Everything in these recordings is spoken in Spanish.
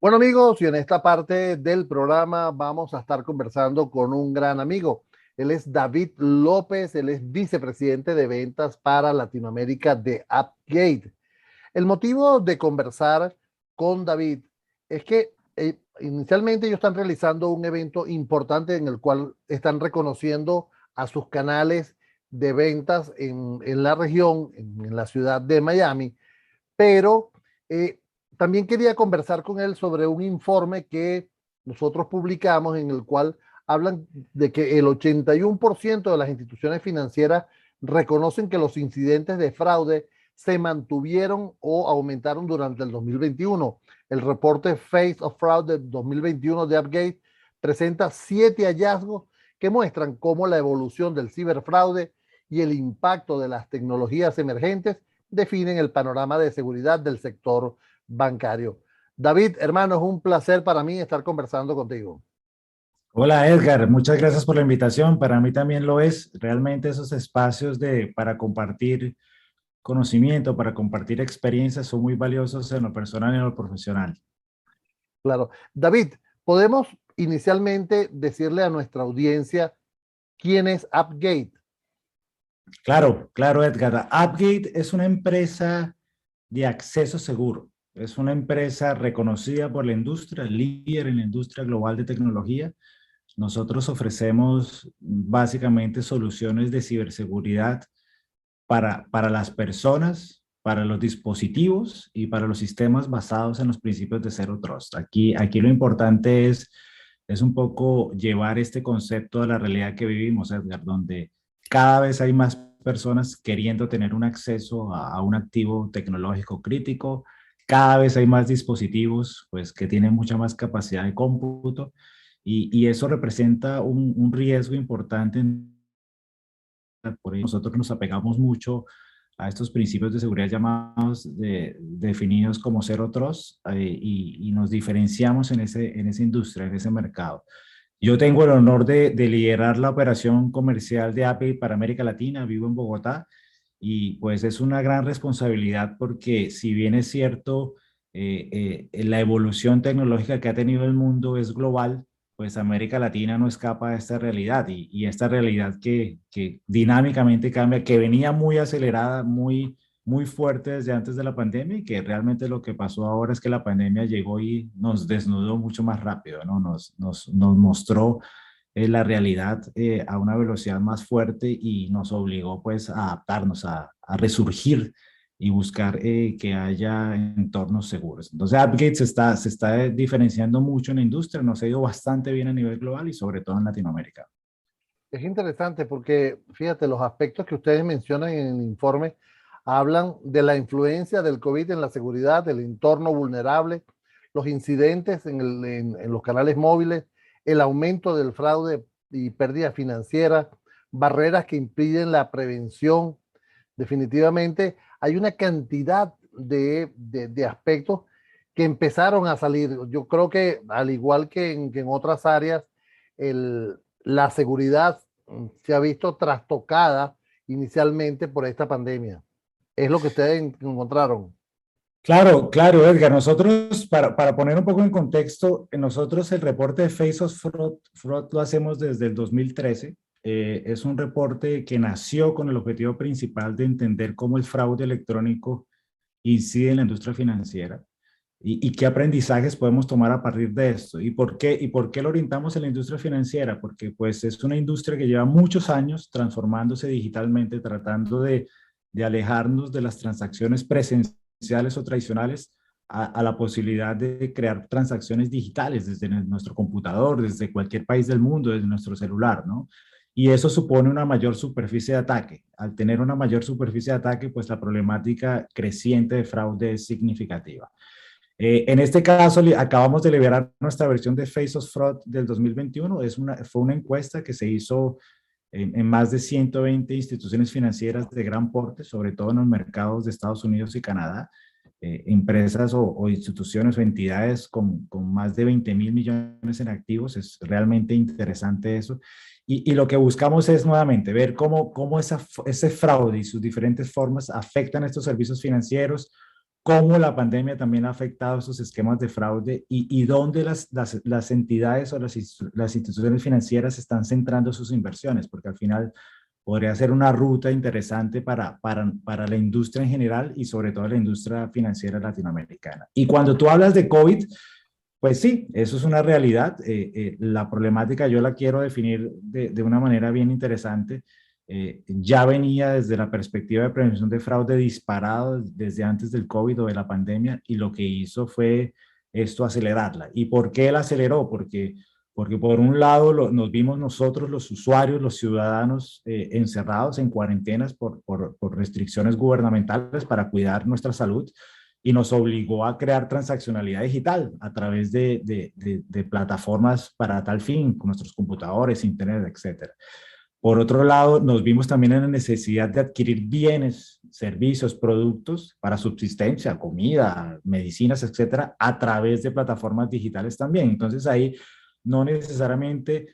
Bueno amigos, y en esta parte del programa vamos a estar conversando con un gran amigo. Él es David López, él es vicepresidente de ventas para Latinoamérica de Appgate. El motivo de conversar con David es que inicialmente ellos están realizando un evento importante en el cual están reconociendo a sus canales de ventas en la región, en la ciudad de Miami, pero eh, también quería conversar con él sobre un informe que nosotros publicamos en el cual hablan de que el 81% de las instituciones financieras reconocen que los incidentes de fraude se mantuvieron o aumentaron durante el 2021. El reporte Face of Fraud de 2021 de Appgate presenta 7 hallazgos que muestran cómo la evolución del ciberfraude y el impacto de las tecnologías emergentes definen el panorama de seguridad del sector bancario. David, hermano, es un placer para mí estar conversando contigo. Hola Edgar, muchas gracias por la invitación. Para mí también lo es. Realmente esos espacios para compartir conocimiento, para compartir experiencias son muy valiosos en lo personal y en lo profesional. Claro. David, podemos inicialmente decirle a nuestra audiencia quién es Appgate. Claro, claro Edgar. Appgate es una empresa de acceso seguro. Es una empresa reconocida por la industria, líder en la industria global de tecnología. Nosotros ofrecemos básicamente soluciones de ciberseguridad para las personas, para los dispositivos y para los sistemas basados en los principios de Zero Trust. Aquí lo importante es un poco llevar este concepto a la realidad que vivimos, Edgar, donde cada vez hay más personas queriendo tener un acceso a un activo tecnológico crítico, cada vez hay más dispositivos pues, que tienen mucha más capacidad de cómputo y eso representa un riesgo importante. Por ello nosotros nos apegamos mucho a estos principios de seguridad llamados definidos como Zero Trust y nos diferenciamos en esa industria, en ese mercado. Yo tengo el honor de liderar la operación comercial de Apple para América Latina, vivo en Bogotá y pues es una gran responsabilidad porque si bien es cierto, la evolución tecnológica que ha tenido el mundo es global, pues América Latina no escapa de esta realidad y esta realidad que dinámicamente cambia, que venía muy acelerada, muy fuerte desde antes de la pandemia y que realmente lo que pasó ahora es que la pandemia llegó y nos desnudó mucho más rápido, ¿no? Nos mostró la realidad a una velocidad más fuerte y nos obligó pues a adaptarnos, a resurgir y buscar que haya entornos seguros. Entonces, AppGate se está diferenciando mucho en la industria, nos ha ido bastante bien a nivel global y sobre todo en Latinoamérica. Es interesante porque, fíjate, los aspectos que ustedes mencionan en el informe hablan de la influencia del COVID en la seguridad, del entorno vulnerable, los incidentes en los canales móviles, el aumento del fraude y pérdida financiera, barreras que impiden la prevención. Definitivamente hay una cantidad de aspectos que empezaron a salir. Yo creo que al igual que en otras áreas, la seguridad se ha visto trastocada inicialmente por esta pandemia. Es lo que ustedes encontraron. Claro, claro, Edgar. Nosotros, para poner un poco en contexto, nosotros el reporte de Face of Fraud lo hacemos desde el 2013. Es un reporte que nació con el objetivo principal de entender cómo el fraude electrónico incide en la industria financiera y qué aprendizajes podemos tomar a partir de esto. Y por qué lo orientamos en la industria financiera? Porque pues es una industria que lleva muchos años transformándose digitalmente, tratando de alejarnos de las transacciones presenciales o tradicionales a la posibilidad de crear transacciones digitales desde nuestro computador, desde cualquier país del mundo, desde nuestro celular, ¿no? Y eso supone una mayor superficie de ataque. Al tener una mayor superficie de ataque, pues la problemática creciente de fraude es significativa. En este caso, acabamos de liberar nuestra versión de Face of Fraud del 2021. Fue una encuesta que se hizo en más de 120 instituciones financieras de gran porte, sobre todo en los mercados de Estados Unidos y Canadá, empresas o instituciones o entidades con más de 20.000 millones en activos. Es realmente interesante eso. Y lo que buscamos es nuevamente ver cómo ese fraude y sus diferentes formas afectan a estos servicios financieros, cómo la pandemia también ha afectado esos esquemas de fraude y dónde las entidades o las instituciones financieras están centrando sus inversiones, porque al final podría ser una ruta interesante para la industria en general y sobre todo la industria financiera latinoamericana. Y cuando tú hablas de COVID, pues sí, eso es una realidad. La problemática yo la quiero definir de una manera bien interesante. Ya venía desde la perspectiva de prevención de fraude disparado desde antes del COVID o de la pandemia, y lo que hizo fue esto acelerarla. ¿Y por qué la aceleró? Porque por un lado nos vimos nosotros, los usuarios, los ciudadanos, encerrados en cuarentenas por restricciones gubernamentales para cuidar nuestra salud, y nos obligó a crear transaccionalidad digital a través de plataformas para tal fin, con nuestros computadores, internet, etcétera. Por otro lado, nos vimos también en la necesidad de adquirir bienes, servicios, productos para subsistencia, comida, medicinas, etcétera, a través de plataformas digitales también. Entonces ahí no necesariamente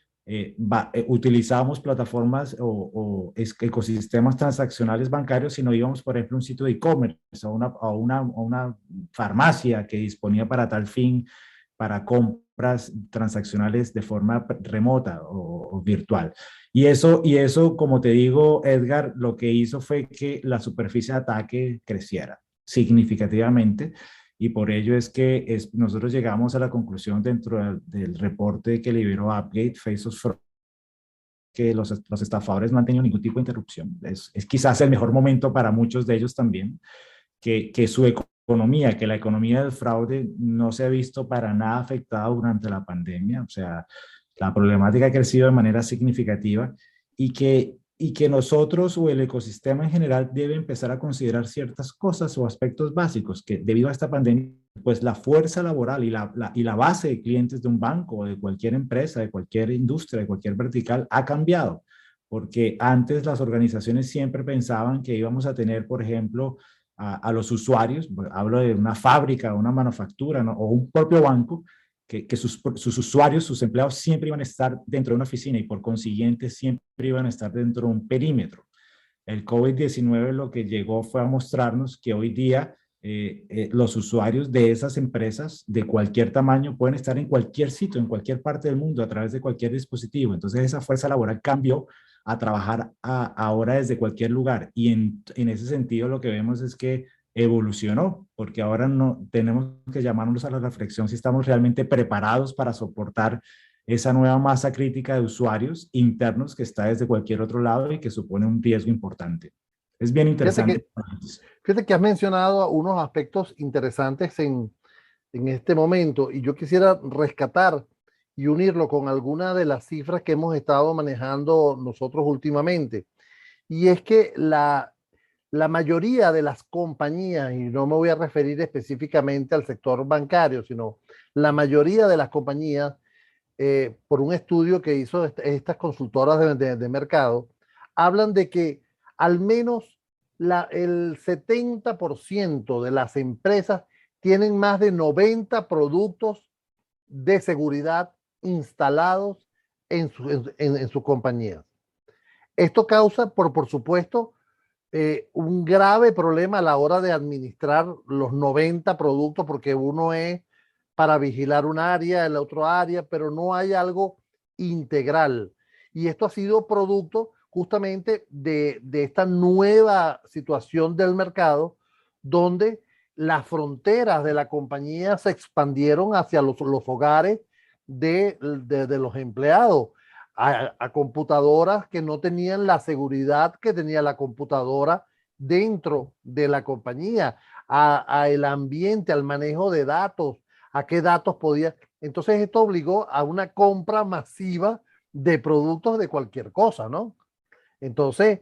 utilizábamos plataformas o ecosistemas transaccionales bancarios, sino íbamos, por ejemplo, a un sitio de e-commerce o una farmacia que disponía para tal fin, para compras transaccionales de forma remota o virtual. Y eso, como te digo, Edgar, lo que hizo fue que la superficie de ataque creciera significativamente, y por ello es que nosotros llegamos a la conclusión dentro del reporte que liberó Appgate, Face of Fraud, que los estafadores no han tenido ningún tipo de interrupción. Es quizás el mejor momento para muchos de ellos también, que su economía, que la economía del fraude no se ha visto para nada afectada durante la pandemia. O sea, la problemática ha crecido de manera significativa, y que nosotros o el ecosistema en general debe empezar a considerar ciertas cosas o aspectos básicos que debido a esta pandemia, pues la fuerza laboral y la base de clientes de un banco o de cualquier empresa, de cualquier industria, de cualquier vertical ha cambiado. Porque antes las organizaciones siempre pensaban que íbamos a tener, por ejemplo, a los usuarios, hablo de una fábrica, una manufactura, ¿no? O un propio banco, que sus usuarios, sus empleados siempre iban a estar dentro de una oficina, y por consiguiente siempre iban a estar dentro de un perímetro. El COVID-19 lo que llegó fue a mostrarnos que hoy día los usuarios de esas empresas de cualquier tamaño pueden estar en cualquier sitio, en cualquier parte del mundo, a través de cualquier dispositivo. Entonces esa fuerza laboral cambió a trabajar ahora desde cualquier lugar, y en ese sentido lo que vemos es que evolucionó, porque ahora no tenemos que llamarnos a la reflexión si estamos realmente preparados para soportar esa nueva masa crítica de usuarios internos que está desde cualquier otro lado y que supone un riesgo importante. Es bien Fíjate interesante. que, fíjate que has mencionado unos aspectos interesantes en este momento, y yo quisiera rescatar y unirlo con alguna de las cifras que hemos estado manejando nosotros últimamente. Y es que la mayoría de las compañías, y no me voy a referir específicamente al sector bancario, sino la mayoría de las compañías, por un estudio que hizo estas consultoras de mercado, hablan de que al menos el 70% de las empresas tienen más de 90 productos de seguridad instalados en sus compañías. Esto causa, por supuesto, un grave problema a la hora de administrar los 90 productos, porque uno es para vigilar un área, el otro área, pero no hay algo integral. Y esto ha sido producto justamente de esta nueva situación del mercado, donde las fronteras de la compañía se expandieron hacia los hogares de los empleados, a computadoras que no tenían la seguridad que tenía la computadora dentro de la compañía, a el ambiente, al manejo de datos, a qué datos podía. Entonces esto obligó a una compra masiva de productos de cualquier cosa, ¿no? Entonces,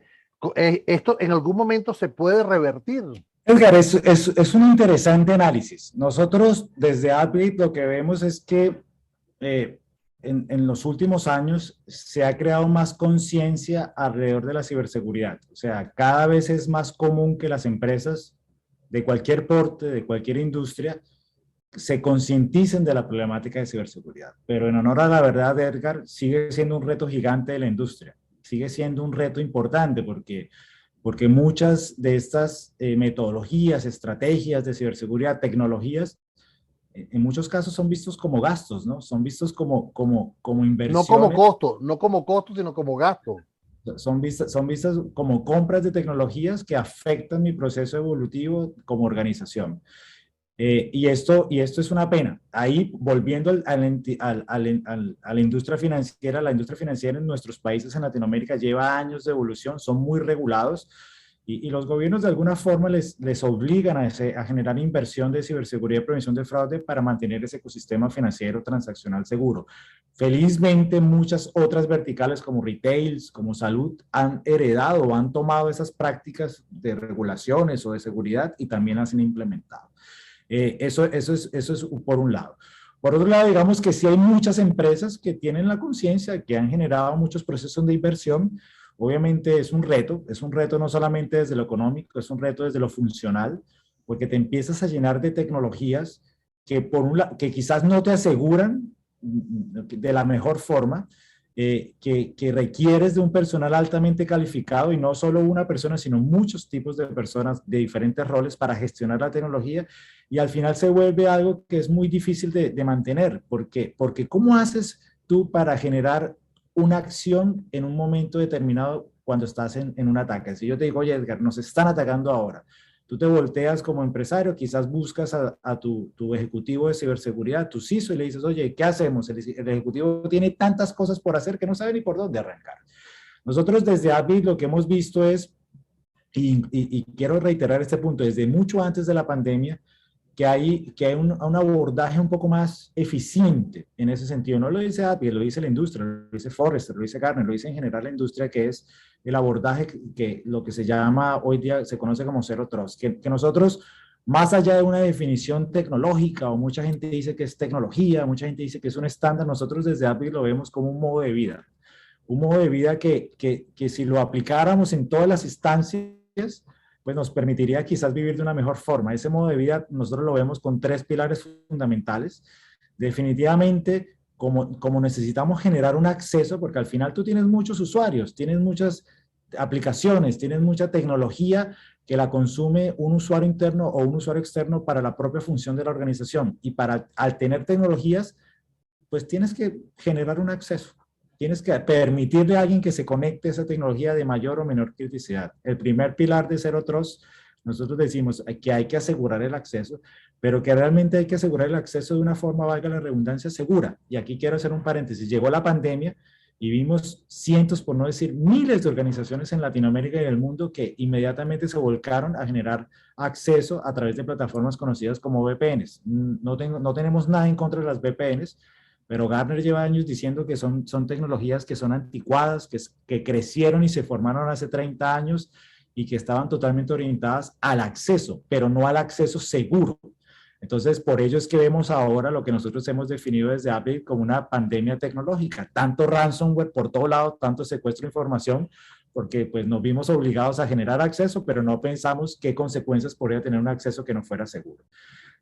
esto en algún momento se puede revertir. Edgar, es un interesante análisis. Nosotros desde Appgate lo que vemos es que eh, en los últimos años se ha creado más conciencia alrededor de la ciberseguridad. O sea, cada vez es más común que las empresas de cualquier porte, de cualquier industria, se concienticen de la problemática de ciberseguridad. Pero en honor a la verdad, Edgar, sigue siendo un reto gigante de la industria. Sigue siendo un reto importante porque porque muchas de estas metodologías, estrategias de ciberseguridad, tecnologías, en muchos casos son vistos como gastos, ¿no? Son vistos como No como inversiones, costo, no como costo, sino como gasto. son vistas como compras de tecnologías que afectan mi proceso evolutivo como organización. Y esto es una pena. Ahí, volviendo a la industria financiera en nuestros países en Latinoamérica lleva años de evolución, son muy regulados y los gobiernos de alguna forma les obligan a generar inversión de ciberseguridad y prevención de fraude para mantener ese ecosistema financiero transaccional seguro. Felizmente, muchas otras verticales como retails, como salud, han heredado o han tomado esas prácticas de regulaciones o de seguridad y también las han implementado. Eso es por un lado. Por otro lado, digamos que sí hay muchas empresas que tienen la conciencia, que han generado muchos procesos de inversión. Obviamente es un reto no solamente desde lo económico, es un reto desde lo funcional, porque te empiezas a llenar de tecnologías que quizás no te aseguran de la mejor forma, que requieres de un personal altamente calificado y no solo una persona, sino muchos tipos de personas de diferentes roles para gestionar la tecnología y al final se vuelve algo que es muy difícil de mantener. Porque ¿cómo haces tú para generar una acción en un momento determinado cuando estás en un ataque? Si yo te digo, oye Edgar, nos están atacando ahora, tú te volteas como empresario, quizás buscas a tu ejecutivo de ciberseguridad, tu CISO, y le dices, oye, ¿qué hacemos? El ejecutivo tiene tantas cosas por hacer que no sabe ni por dónde arrancar. Nosotros desde Adbit lo que hemos visto es, y quiero reiterar este punto, desde mucho antes de la pandemia, que hay un abordaje un poco más eficiente en ese sentido. No lo dice Apple, lo dice la industria, lo dice Forrester, lo dice Gartner, lo dice en general la industria, que es el abordaje que lo que se llama hoy día, se conoce como Zero Trust, que nosotros, más allá de una definición tecnológica, o mucha gente dice que es tecnología, mucha gente dice que es un estándar, nosotros desde Apple lo vemos como un modo de vida que si lo aplicáramos en todas las instancias, pues nos permitiría quizás vivir de una mejor forma. Ese modo de vida nosotros lo vemos con tres pilares fundamentales. Definitivamente, como necesitamos generar un acceso, porque al final tú tienes muchos usuarios, tienes muchas aplicaciones, tienes mucha tecnología que la consume un usuario interno o un usuario externo para la propia función de la organización. Y al tener tecnologías, pues tienes que generar un acceso. Tienes que permitirle a alguien que se conecte a esa tecnología de mayor o menor criticidad. El primer pilar de Zero Trust, nosotros decimos que hay que asegurar el acceso, pero que realmente hay que asegurar el acceso de una forma, valga la redundancia, segura. Y aquí quiero hacer un paréntesis. Llegó la pandemia y vimos cientos, por no decir miles de organizaciones en Latinoamérica y en el mundo que inmediatamente se volcaron a generar acceso a través de plataformas conocidas como VPNs. No tenemos nada en contra de las VPNs, pero Gartner lleva años diciendo que son tecnologías que son anticuadas, que crecieron y se formaron hace 30 años y que estaban totalmente orientadas al acceso, pero no al acceso seguro. Entonces, por ello es que vemos ahora lo que nosotros hemos definido desde Apple como una pandemia tecnológica. Tanto ransomware por todo lado, tanto secuestro de información, porque pues nos vimos obligados a generar acceso, pero no pensamos qué consecuencias podría tener un acceso que no fuera seguro.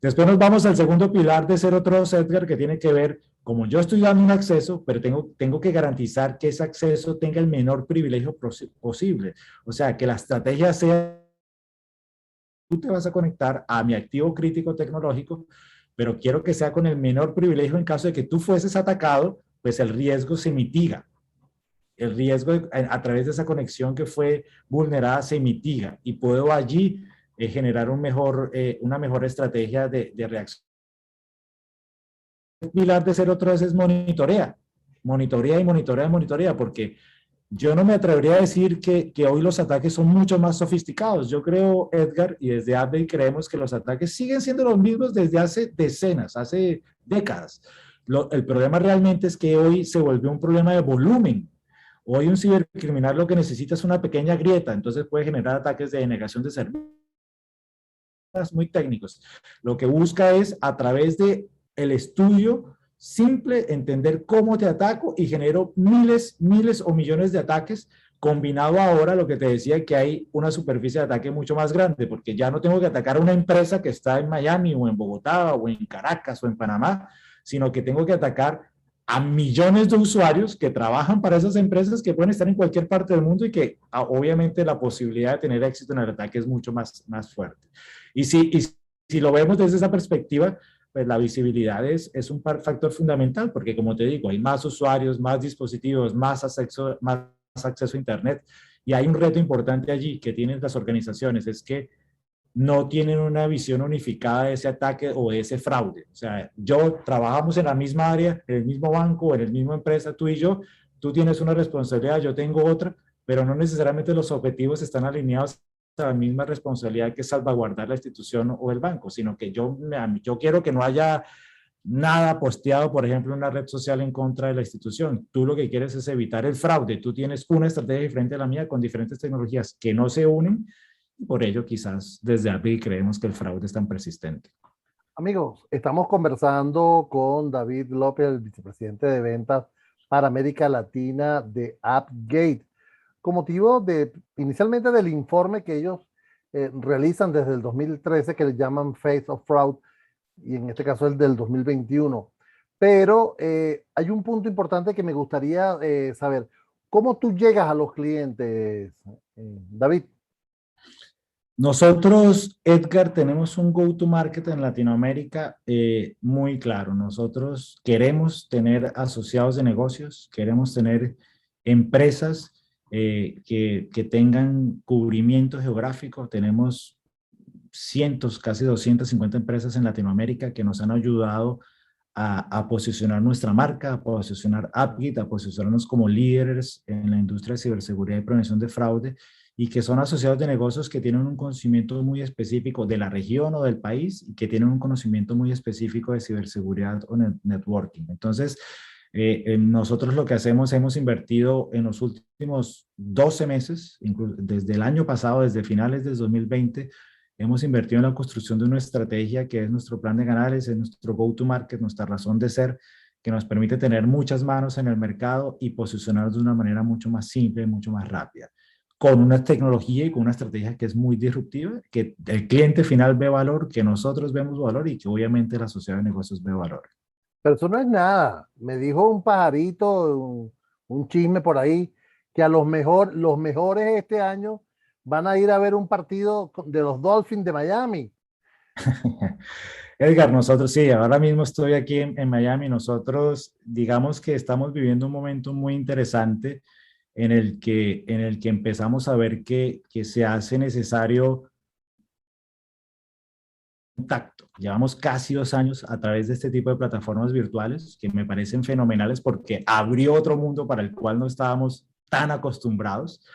Después nos vamos al segundo pilar de Zero Trust, Edgar, que tiene que ver, como yo estoy dando un acceso, pero tengo que garantizar que ese acceso tenga el menor privilegio posible. O sea, que la estrategia sea, tú te vas a conectar a mi activo crítico tecnológico, pero quiero que sea con el menor privilegio en caso de que tú fueses atacado, pues el riesgo se mitiga. El riesgo a través de esa conexión que fue vulnerada se mitiga y puedo allí generar una mejor estrategia de reacción. El pilar de Zero Trust es monitorea, porque yo no me atrevería a decir que hoy los ataques son mucho más sofisticados. Yo creo, Edgar, y desde Advent creemos que los ataques siguen siendo los mismos desde hace hace décadas. El problema realmente es que hoy se volvió un problema de volumen. Hoy un cibercriminal lo que necesita es una pequeña grieta, entonces puede generar ataques de denegación de servicios muy técnicos. Lo que busca es, a través de el estudio simple, entender cómo te ataco y genero miles o millones de ataques, combinado ahora lo que te decía, que hay una superficie de ataque mucho más grande, porque ya no tengo que atacar a una empresa que está en Miami o en Bogotá o en Caracas o en Panamá, sino que tengo que atacar a millones de usuarios que trabajan para esas empresas que pueden estar en cualquier parte del mundo y que obviamente la posibilidad de tener éxito en el ataque es mucho más fuerte. Y si lo vemos desde esa perspectiva, pues la visibilidad es un factor fundamental, porque como te digo, hay más usuarios, más dispositivos, más acceso a Internet, y hay un reto importante allí que tienen las organizaciones, es que no tienen una visión unificada de ese ataque o de ese fraude. O sea, trabajamos en la misma área, en el mismo banco, en la misma empresa, tú y yo, tú tienes una responsabilidad, yo tengo otra, pero no necesariamente los objetivos están alineados a la misma responsabilidad que salvaguardar la institución o el banco, sino que yo quiero que no haya nada posteado, por ejemplo, en una red social en contra de la institución. Tú lo que quieres es evitar el fraude. Tú tienes una estrategia diferente a la mía con diferentes tecnologías que no se unen. Por ello, quizás desde API creemos que el fraude es tan persistente. Amigos, estamos conversando con David López, el vicepresidente de ventas para América Latina de AppGate, con motivo inicialmente del informe que ellos realizan desde el 2013, que le llaman Face of Fraud, y en este caso el del 2021. Pero hay un punto importante que me gustaría saber. ¿Cómo tú llegas a los clientes, David? Nosotros, Edgar, tenemos un go-to-market en Latinoamérica muy claro. Nosotros queremos tener asociados de negocios, queremos tener empresas que tengan cubrimiento geográfico. Tenemos cientos, casi 250 empresas en Latinoamérica que nos han ayudado a posicionar nuestra marca, a posicionar AppGate, a posicionarnos como líderes en la industria de ciberseguridad y prevención de fraude, y que son asociados de negocios que tienen un conocimiento muy específico de la región o del país y que tienen un conocimiento muy específico de ciberseguridad o networking. Entonces, nosotros lo que hacemos, hemos invertido en los últimos 12 meses, incluso desde el año pasado, desde finales del 2020, hemos invertido en la construcción de una estrategia que es nuestro plan de canales, es nuestro go-to-market, nuestra razón de ser, que nos permite tener muchas manos en el mercado y posicionarnos de una manera mucho más simple, mucho más rápida, con una tecnología y con una estrategia que es muy disruptiva, que el cliente final ve valor, que nosotros vemos valor y que obviamente la sociedad de negocios ve valor. Pero eso no es nada. Me dijo un pajarito, un chisme por ahí, que los mejores este año van a ir a ver un partido de los Dolphins de Miami. Edgar, nosotros sí, ahora mismo estoy aquí en Miami. Nosotros, digamos que estamos viviendo un momento muy interesante en el que empezamos a ver que se hace necesario contacto. Llevamos casi 2 años a través de este tipo de plataformas virtuales que me parecen fenomenales porque abrió otro mundo para el cual no estábamos tan acostumbrados.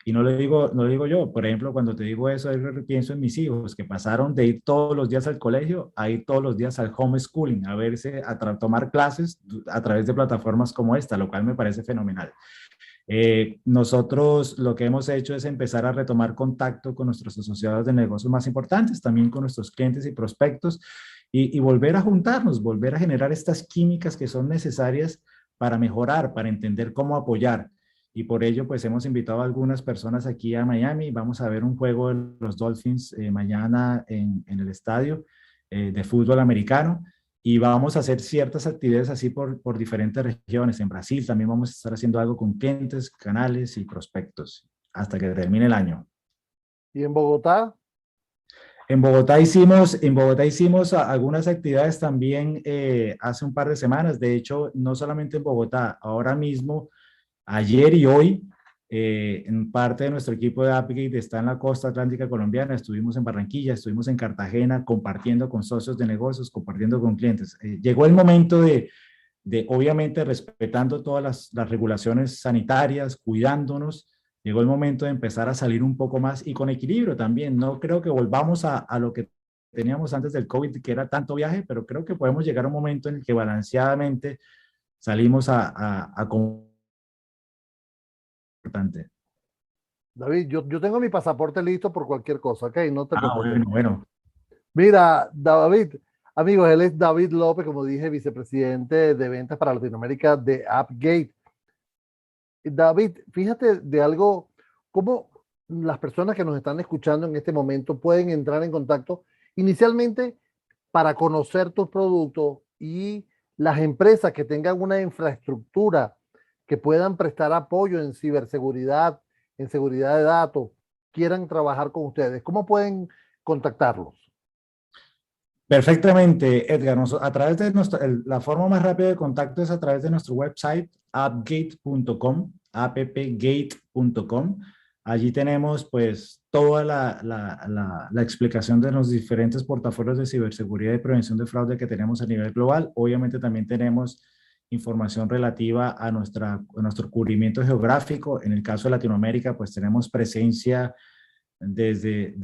Y no lo digo yo, por ejemplo, cuando te digo eso, yo pienso en mis hijos que pasaron de ir todos los días al colegio a ir todos los días al homeschooling, a verse, tomar clases a través de plataformas como esta, lo cual me parece fenomenal. Nosotros lo que hemos hecho es empezar a retomar contacto con nuestros asociados de negocios más importantes, también con nuestros clientes y prospectos, y volver a juntarnos, volver a generar estas químicas que son necesarias para mejorar, para entender cómo apoyar. Y por ello, pues hemos invitado a algunas personas aquí a Miami. Vamos a ver un juego de los Dolphins mañana en el estadio de fútbol americano. Y vamos a hacer ciertas actividades así por diferentes regiones. En Brasil también vamos a estar haciendo algo con clientes, canales y prospectos hasta que termine el año. Y en Bogotá, En Bogotá hicimos algunas actividades también hace un par de semanas. De hecho, no solamente en Bogotá, ahora mismo, ayer y hoy, en parte de nuestro equipo de AppGate está en la costa atlántica colombiana. Estuvimos en Barranquilla, estuvimos en Cartagena, compartiendo con socios de negocios, compartiendo con clientes. Llegó el momento obviamente, respetando todas las regulaciones sanitarias, cuidándonos, llegó el momento de empezar a salir un poco más y con equilibrio también. No creo que volvamos a lo que teníamos antes del COVID, que era tanto viaje, pero creo que podemos llegar a un momento en el que balanceadamente salimos a importante. David, yo tengo mi pasaporte listo por cualquier cosa, ¿ok? No te preocupes. Bueno, bueno. Mira, David, amigos, él es David López, como dije, vicepresidente de ventas para Latinoamérica de AppGate. David, fíjate de algo, cómo las personas que nos están escuchando en este momento pueden entrar en contacto inicialmente para conocer tus productos y las empresas que tengan una infraestructura que puedan prestar apoyo en ciberseguridad, en seguridad de datos, quieran trabajar con ustedes, ¿cómo pueden contactarlos? Perfectamente, Edgar. A través de la forma más rápida de contacto es a través de nuestro website appgate.com, appgate.com. Allí tenemos pues toda la explicación de los diferentes portafolios de ciberseguridad y prevención de fraude que tenemos a nivel global. Obviamente también tenemos información relativa a nuestro cubrimiento geográfico. En el caso de Latinoamérica, pues tenemos presencia desde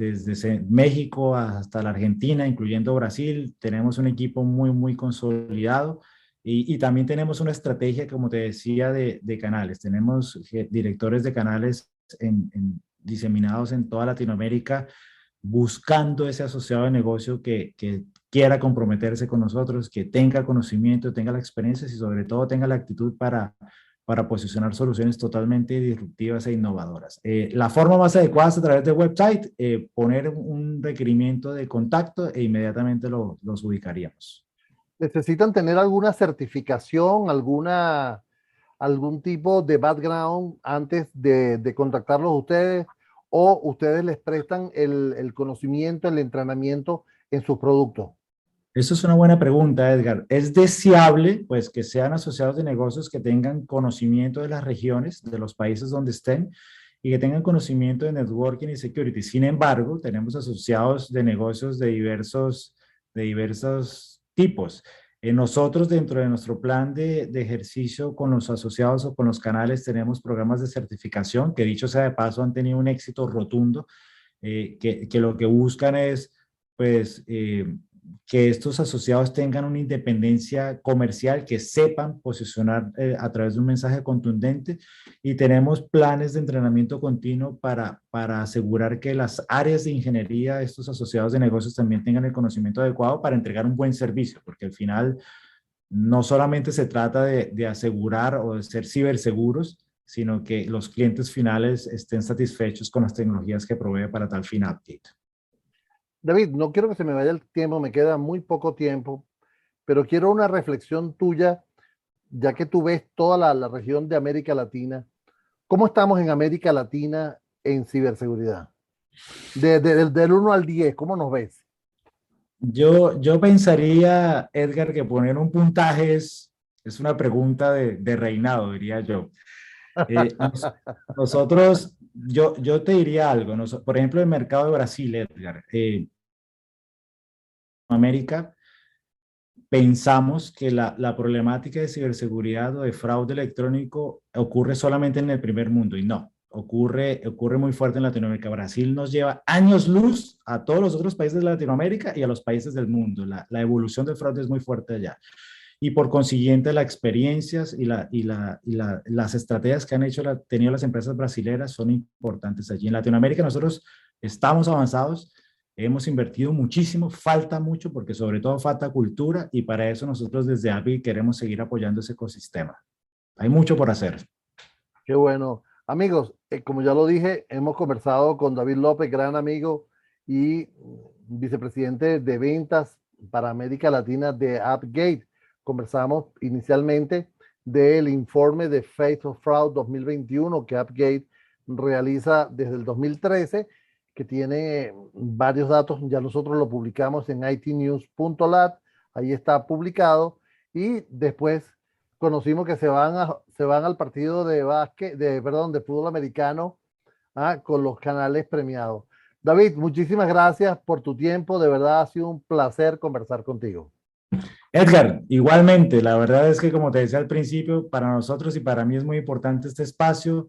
México hasta la Argentina, incluyendo Brasil. Tenemos un equipo muy consolidado y también tenemos una estrategia, como te decía, de canales. Tenemos directores de canales diseminados en toda Latinoamérica, buscando ese asociado de negocio que quiera comprometerse con nosotros, que tenga conocimiento, tenga la experiencia y sobre todo tenga la actitud para posicionar soluciones totalmente disruptivas e innovadoras. La forma más adecuada es a través del website, poner un requerimiento de contacto e inmediatamente los ubicaríamos. ¿Necesitan tener alguna certificación, algún tipo de background antes de contactarlos a ustedes? ¿O ustedes les prestan el conocimiento, el entrenamiento en sus productos? Eso es una buena pregunta, Edgar. Es deseable, pues, que sean asociados de negocios que tengan conocimiento de las regiones, de los países donde estén y que tengan conocimiento de networking y security. Sin embargo, tenemos asociados de negocios de diversos tipos. Nosotros, dentro de nuestro plan de ejercicio con los asociados o con los canales, tenemos programas de certificación que, dicho sea de paso, han tenido un éxito rotundo, que lo que buscan es, pues, que estos asociados tengan una independencia comercial, que sepan posicionar a través de un mensaje contundente, y tenemos planes de entrenamiento continuo para asegurar que las áreas de ingeniería, estos asociados de negocios también tengan el conocimiento adecuado para entregar un buen servicio, porque al final no solamente se trata de asegurar o de ser ciberseguros, sino que los clientes finales estén satisfechos con las tecnologías que provee para tal fin Appgate. David, no quiero que se me vaya el tiempo, me queda muy poco tiempo, pero quiero una reflexión tuya, ya que tú ves toda la región de América Latina. ¿Cómo estamos en América Latina en ciberseguridad? Del 1 al 10, ¿cómo nos ves? Yo pensaría, Edgar, que poner un puntaje es una pregunta de reinado, diría yo. Nosotros, yo te diría algo. Por ejemplo, el mercado de Brasil, Edgar, América, pensamos que la problemática de ciberseguridad o de fraude electrónico ocurre solamente en el primer mundo, y no, ocurre muy fuerte en Latinoamérica. Brasil nos lleva años luz a todos los otros países de Latinoamérica y a los países del mundo. La evolución del fraude es muy fuerte allá. Y por consiguiente, las experiencias las estrategias que han tenido las empresas brasileras son importantes allí. En Latinoamérica nosotros estamos avanzados. Hemos invertido muchísimo, falta mucho porque sobre todo falta cultura, y para eso nosotros desde API queremos seguir apoyando ese ecosistema. Hay mucho por hacer. Qué bueno. Amigos, como ya lo dije, hemos conversado con David López, gran amigo y vicepresidente de ventas para América Latina de AppGate. Conversamos inicialmente del informe de Face of Fraud 2021 que AppGate realiza desde el 2013, que tiene varios datos. Ya nosotros lo publicamos en itnews.lat, ahí está publicado, y después conocimos que se van al partido de básquet, perdón, de fútbol americano, con los canales premiados. David, muchísimas gracias por tu tiempo. De verdad ha sido un placer conversar contigo. Edgar, igualmente, la verdad es que, como te decía al principio, para nosotros y para mí es muy importante este espacio,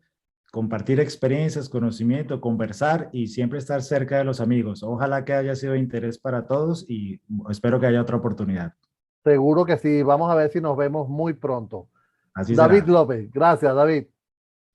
compartir experiencias, conocimiento, conversar y siempre estar cerca de los amigos. Ojalá que haya sido de interés para todos y espero que haya otra oportunidad. Seguro que sí. Vamos a ver si nos vemos muy pronto. Así David será. López, gracias, David.